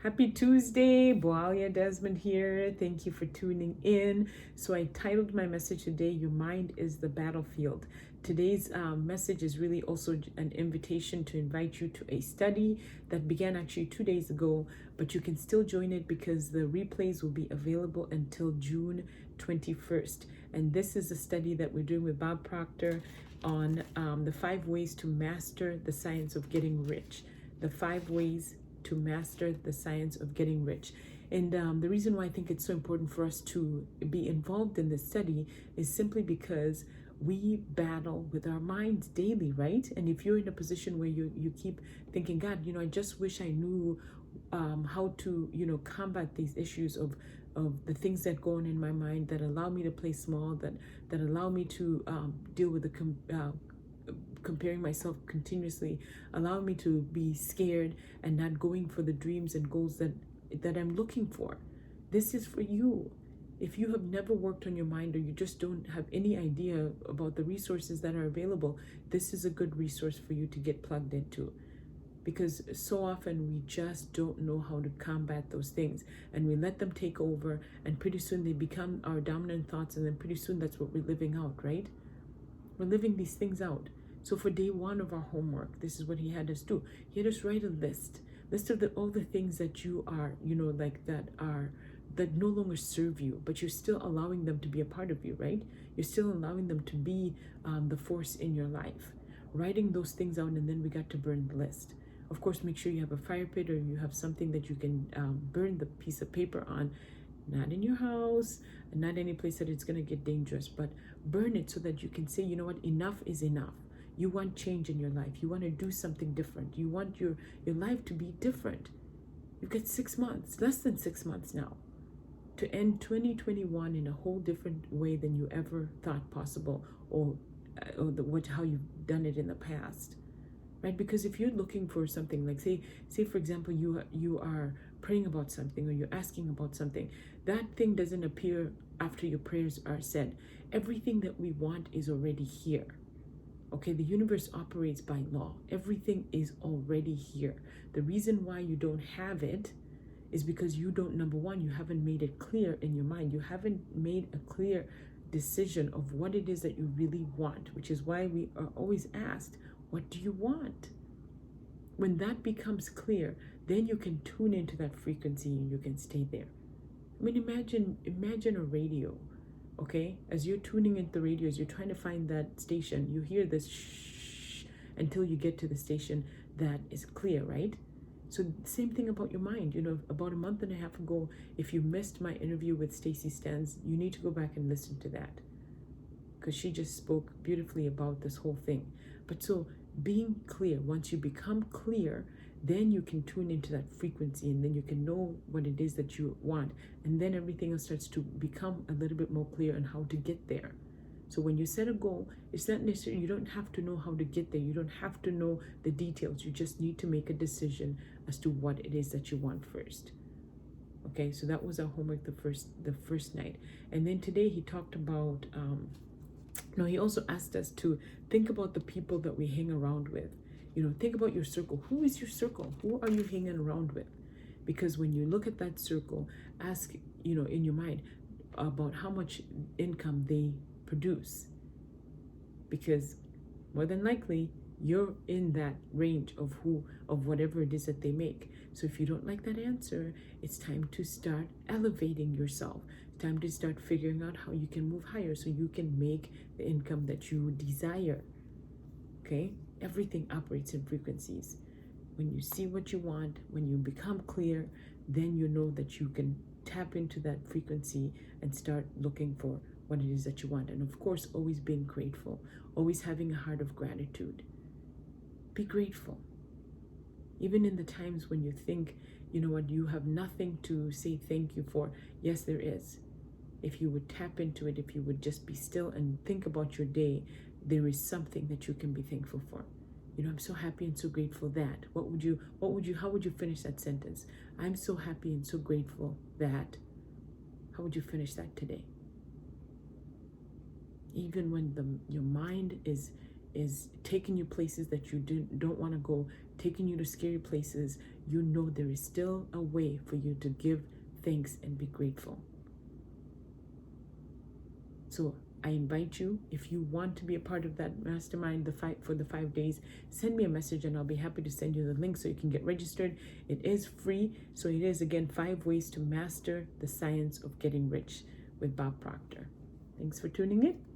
Happy Tuesday, Boalia Desmond here. Thank you for tuning in. So I titled my message today, Your Mind is the Battlefield. Today's message is really also an invitation to invite you to a study that began actually 2 days ago, but you can still join it because the replays will be available until June 21st. And this is a study that we're doing with Bob Proctor on the 5 ways to master the science of getting rich. The 5 ways to master the science of getting rich. And the reason why I think it's so important for us to be involved in this study is simply because we battle with our minds daily, right? And if you're in a position where you keep thinking, God, I just wish I knew how to, combat these issues of the things that go on in my mind that allow me to play small, that allow me to deal with the comparing myself continuously, allowing me to be scared and not going for the dreams and goals that I'm looking for. This is for you. If you have never worked on your mind or you just don't have any idea about the resources that are available, this is a good resource for you to get plugged into. Because so often we just don't know how to combat those things and we let them take over, and pretty soon they become our dominant thoughts, and then pretty soon that's what we're living out, right? We're living these things out. So for day 1 of our homework, this is what he had us do. He had us write a list of all the things that you are, that no longer serve you, but you're still allowing them to be a part of you, right? You're still allowing them to be the force in your life. Writing those things out, and then we got to burn the list. Of course, make sure you have a fire pit or you have something that you can burn the piece of paper on. Not in your house, and not any place that it's going to get dangerous, but burn it so that you can say, you know what, enough is enough. You want change in your life. You want to do something different. You want your life to be different. You've got 6 months, less than 6 months now, to end 2021 in a whole different way than you ever thought possible, or how you've done it in the past, right? Because if you're looking for something, like say for example, you are praying about something or you're asking about something, that thing doesn't appear after your prayers are said. Everything that we want is already here. Okay, the universe operates by law. Everything is already here. The reason why you don't have it is because you don't, number one, you haven't made it clear in your mind. You haven't made a clear decision of what it is that you really want, which is why we are always asked, what do you want? When that becomes clear, then you can tune into that frequency and you can stay there. I mean, imagine a radio. Okay, as you're tuning into the radio, as you're trying to find that station, you hear this shh until you get to the station that is clear, right? So same thing about your mind. About a month and a half ago, if you missed my interview with Stacey Stans, you need to go back and listen to that, because she just spoke beautifully about this whole thing. But so being clear, once you become clear, then you can tune into that frequency, and then you can know what it is that you want, and then everything else starts to become a little bit more clear on how to get there. So when you set a goal, it's not necessarily, you don't have to know how to get there, you don't have to know the details, you just need to make a decision as to what it is that you want first. Okay, so that was our homework the first night. And then today he talked about he also asked us to think about the people that we hang around with. Think about your circle. Who is your circle? Who are you hanging around with? Because when you look at that circle, ask, in your mind about how much income they produce. Because more than likely, you're in that range of whatever it is that they make. So if you don't like that answer, it's time to start elevating yourself. It's time to start figuring out how you can move higher so you can make the income that you desire. Okay? Everything operates in frequencies. When you see what you want, when you become clear, then you know that you can tap into that frequency and start looking for what it is that you want. And of course, always being grateful, always having a heart of gratitude. Be grateful. Even in the times when you think, you have nothing to say thank you for. Yes, there is. If you would tap into it, if you would just be still and think about your day, there is something that you can be thankful for. I'm so happy and so grateful that. How would you finish that sentence? I'm so happy and so grateful that. How would you finish that today? Even when your mind is taking you places that you don't want to go, taken you to scary places, you know there is still a way for you to give thanks and be grateful. So I invite you, if you want to be a part of that mastermind, for the 5 days, send me a message and I'll be happy to send you the link so you can get registered. It is free. So it is, again, 5 ways to master the science of getting rich with Bob Proctor. Thanks for tuning in.